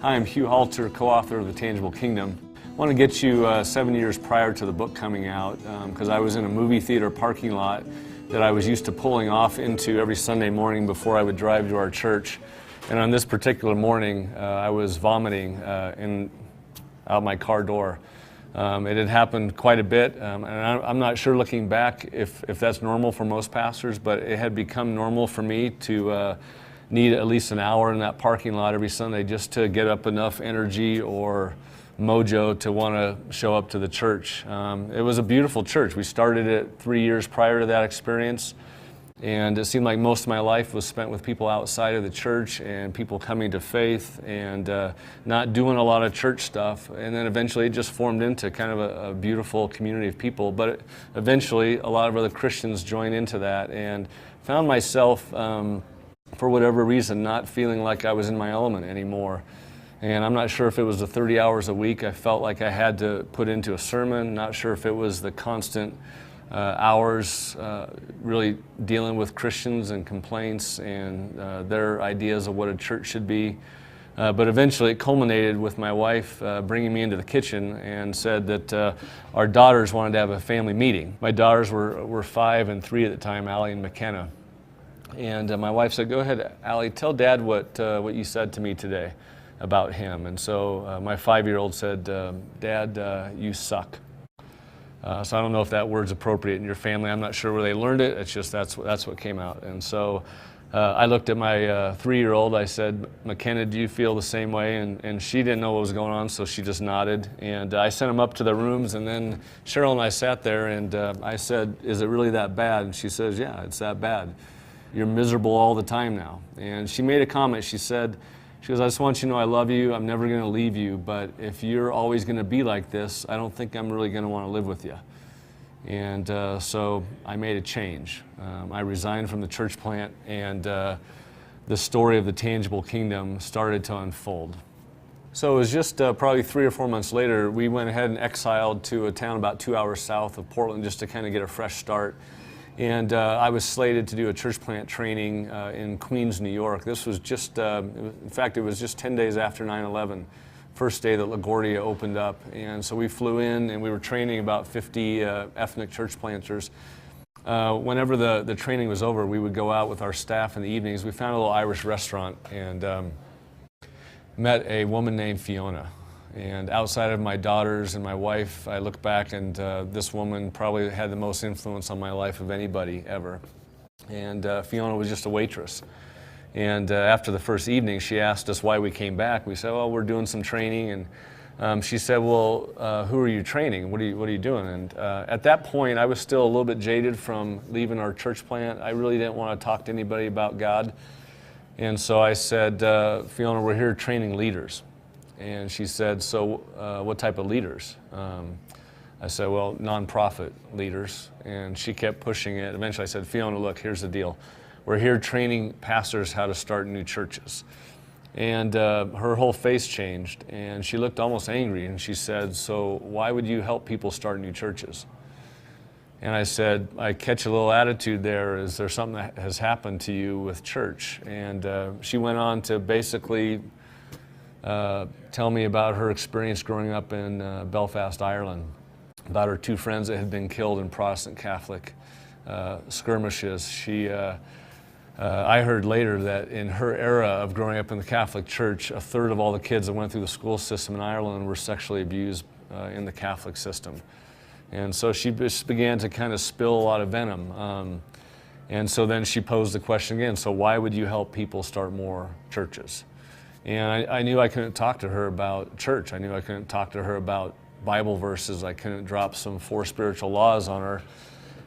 Hi, I'm Hugh Halter, co-author of The Tangible Kingdom. I want to get you 7 years prior to the book coming out because I was in a movie theater parking lot that I was used to pulling off into every Sunday morning before I would drive to our church. And on this particular morning, I was vomiting out my car door. It had happened quite a bit, and I'm not sure looking back if that's normal for most pastors, but it had become normal for me to need at least an hour in that parking lot every Sunday just to get up enough energy or mojo to want to show up to the church. It was a beautiful church. We started it 3 years prior to that experience, and it seemed like most of my life was spent with people outside of the church and people coming to faith and not doing a lot of church stuff. And then eventually it just formed into kind of a beautiful community of people. But eventually a lot of other Christians joined into that, and found myself, for whatever reason, not feeling like I was in my element anymore. And I'm not sure if it was the 30 hours a week I felt like I had to put into a sermon, not sure if it was the constant hours really dealing with Christians and complaints and their ideas of what a church should be. But eventually it culminated with my wife bringing me into the kitchen and said that our daughters wanted to have a family meeting. My daughters were 5 and 3 at the time, Allie and McKenna. And my wife said, "Go ahead, Allie, tell Dad what you said to me today about him." And so my 5-year-old said, "Dad, you suck." So I don't know if that word's appropriate in your family. I'm not sure where they learned it. It's just that's what came out. And so I looked at my 3-year-old. I said, "McKenna, do you feel the same way?" And she didn't know what was going on, so she just nodded. And I sent them up to their rooms, and then Cheryl and I sat there, and I said, "Is it really that bad?" And she says, "Yeah, it's that bad. You're miserable all the time now." And she made a comment. She said, "I just want you to know I love you. I'm never going to leave you. But if you're always going to be like this, I don't think I'm really going to want to live with you." And so I made a change. I resigned from the church plant, and the story of the Tangible Kingdom started to unfold. So it was just probably 3 or 4 months later, we went ahead and exiled to a town about 2 hours south of Portland just to kind of get a fresh start. And I was slated to do a church plant training in Queens, New York. This was just, in fact, it was just 10 days after 9/11, first day that LaGuardia opened up. And so we flew in, and we were training about 50 ethnic church planters. Whenever the training was over, we would go out with our staff in the evenings. We found a little Irish restaurant and met a woman named Fiona. And outside of my daughters and my wife, I look back, and this woman probably had the most influence on my life of anybody ever. And Fiona was just a waitress. And after the first evening, she asked us why we came back. We said, "Well, we're doing some training." And she said, "Well, who are you training? What are you doing?" And at that point, I was still a little bit jaded from leaving our church plant. I really didn't want to talk to anybody about God. And so I said, "Fiona, we're here training leaders." And she said, "So what type of leaders?" I said, "Well, nonprofit leaders." And she kept pushing it. Eventually I said, "Fiona, look, here's the deal. We're here training pastors how to start new churches." And her whole face changed, and she looked almost angry, and she said, "So why would you help people start new churches?" And I said, "I catch a little attitude there. Is there something that has happened to you with church?" And she went on to basically tell me about her experience growing up in Belfast, Ireland, about her 2 friends that had been killed in Protestant Catholic skirmishes. I heard later that in her era of growing up in the Catholic Church, 1/3 of all the kids that went through the school system in Ireland were sexually abused in the Catholic system. And so she just began to kind of spill a lot of venom. And so then she posed the question again, "So why would you help people start more churches?" And I knew I couldn't talk to her about church. I knew I couldn't talk to her about Bible verses. I couldn't drop some 4 spiritual laws on her.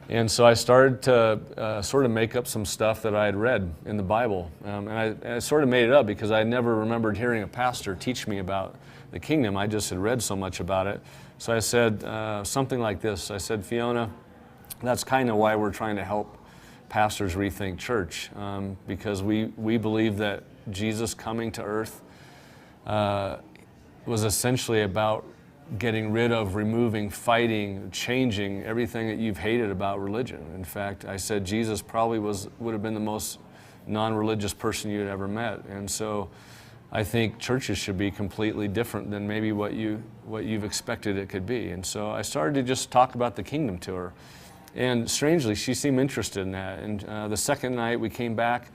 And so I started to sort of make up some stuff that I had read in the Bible. And I sort of made it up because I never remembered hearing a pastor teach me about the kingdom. I just had read so much about it. So I said something like this. I said, "Fiona, that's kind of why we're trying to help pastors rethink church, because we believe that Jesus coming to earth was essentially about getting rid of, removing, fighting, changing everything that you've hated about religion. In fact, I said Jesus probably would have been the most non-religious person you'd ever met. And so I think churches should be completely different than maybe what you've expected it could be. And so I started to just talk about the kingdom to her. And strangely, she seemed interested in that. And the second night we came back,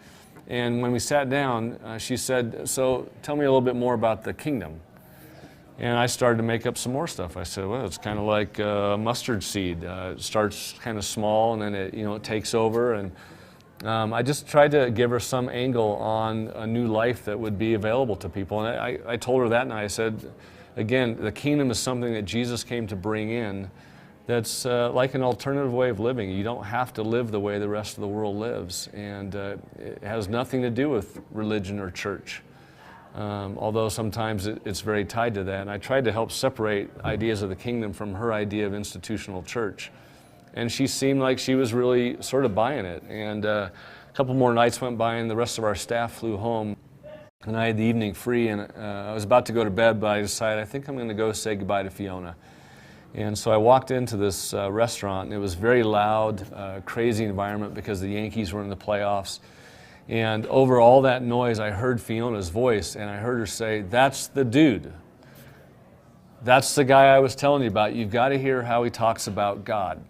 and when we sat down, she said, "So tell me a little bit more about the kingdom." And I started to make up some more stuff. I said, "Well, it's kind of like a mustard seed. It starts kind of small, and then it takes over." And I just tried to give her some angle on a new life that would be available to people. And I told her that night, I said, again, the kingdom is something that Jesus came to bring in that's like an alternative way of living. You don't have to live the way the rest of the world lives. And it has nothing to do with religion or church, although sometimes it's very tied to that. And I tried to help separate ideas of the kingdom from her idea of institutional church. And she seemed like she was really sort of buying it. And a couple more nights went by, and the rest of our staff flew home. And I had the evening free, and I was about to go to bed, but I decided I think I'm going to go say goodbye to Fiona. And so I walked into this restaurant, and it was very loud, crazy environment because the Yankees were in the playoffs. And over all that noise, I heard Fiona's voice, and I heard her say, "That's the dude. That's the guy I was telling you about. You've got to hear how he talks about God."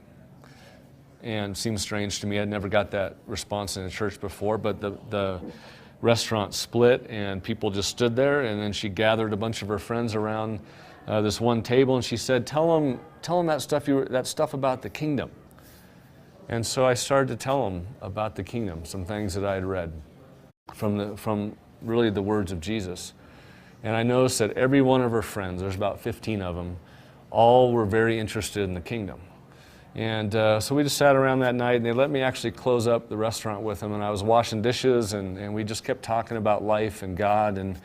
And it seemed strange to me. I'd never got that response in a church before, but the restaurant split and people just stood there, and then she gathered a bunch of her friends around this one table, and she said, tell them that stuff about the kingdom. And so I started to tell them about the kingdom, some things that I had read from really the words of Jesus. And I noticed that every one of her friends, there's about 15 of them, all were very interested in the kingdom. And so we just sat around that night, and they let me actually close up the restaurant with them, and I was washing dishes, and we just kept talking about life and God, and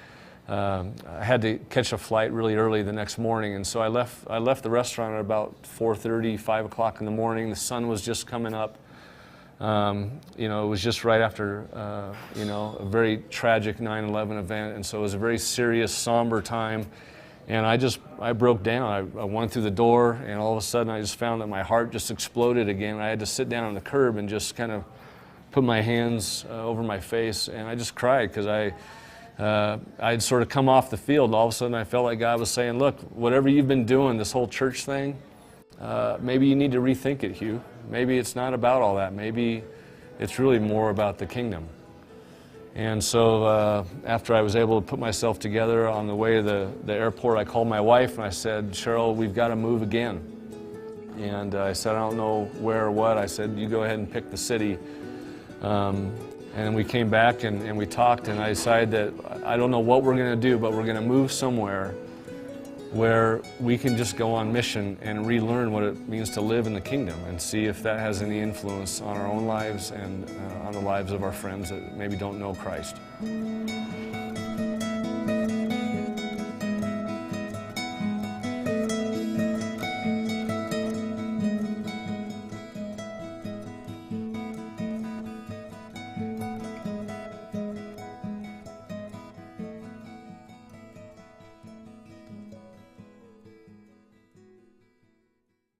I had to catch a flight really early the next morning, and so I left the restaurant at about 4:30, 5 o'clock in the morning. The sun was just coming up. It was just right after a very tragic 9/11 event, and so it was a very serious, somber time. And I broke down. I went through the door, and all of a sudden I just found that my heart just exploded again. I had to sit down on the curb and just kind of put my hands over my face, and I just cried because I'd sort of come off the field. All of a sudden I felt like God was saying, "Look, whatever you've been doing, this whole church thing, maybe you need to rethink it, Hugh. Maybe it's not about all that. Maybe it's really more about the kingdom." And so after I was able to put myself together on the way to the airport, I called my wife and I said, "Cheryl, we've got to move again." And I said, "I don't know where or what." I said, "You go ahead and pick the city." And we came back and we talked, and I decided that I don't know what we're going to do, but we're going to move somewhere where we can just go on mission and relearn what it means to live in the kingdom and see if that has any influence on our own lives and on the lives of our friends that maybe don't know Christ.